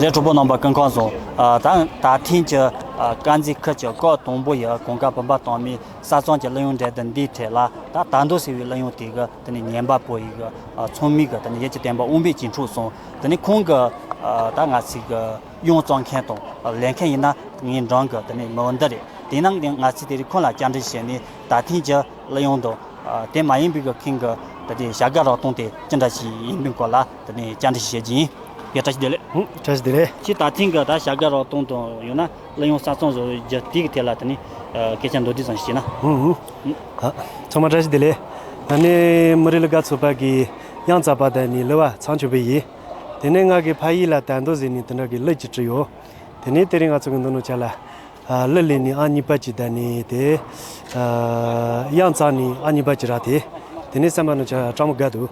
这主播能把更高松打听着赶紧科学搞东部也公干把当面啥装的利用这等地铁啦，它单独是利用这个等你年巴播一个聪明个等你也就点把我们进出松，等你空个当然是个用装看懂连看一那你装个等你没问题的，等那个俺是的空了讲这些呢，打听着利用到点马英这个看个等你下个劳动的真的是应用过了，等你讲这些钱。也这是的嘞，这是的嘞。其打听个，他下个劳动有那利用啥种就第一个天了，等你给钱多的东西呢。好，从嘛这是的嘞，那你没得那个错把给养杂巴的你了哇，长久不易，等你我给拍一了，单独是你等那个累积只有，等你等你我这个东西了，累了你按你把记得你的养杂你按你把记得的，等你什么东西找么个多，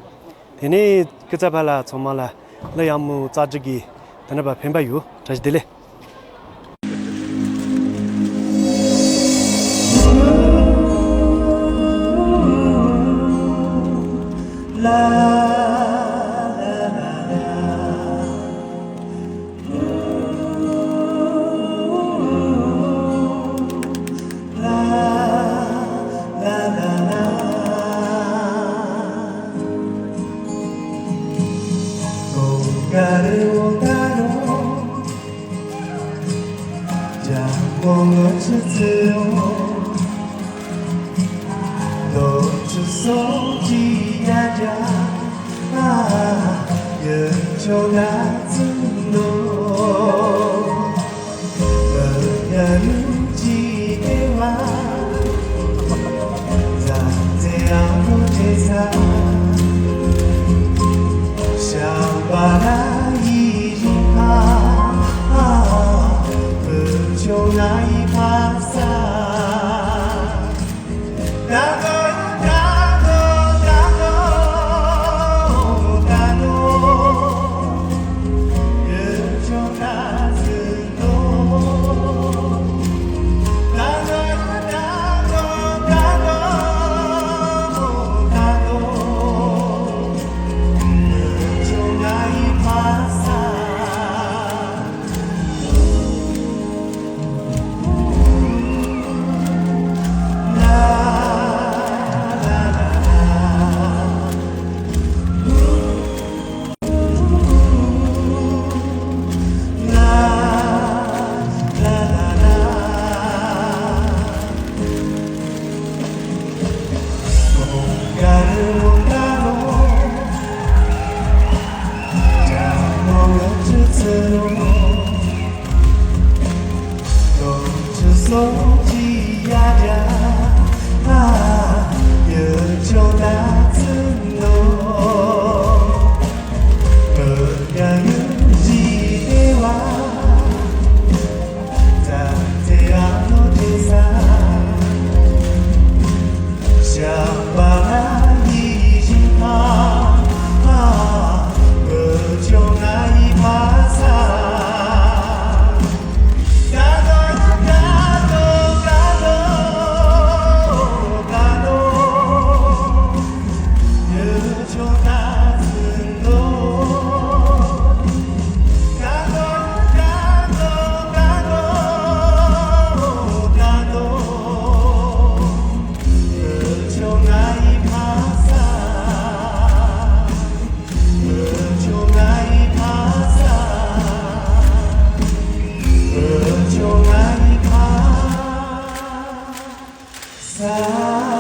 等你给杂巴了从嘛了。那样么杂志给，但那把偏白油，这是的嘞。Sa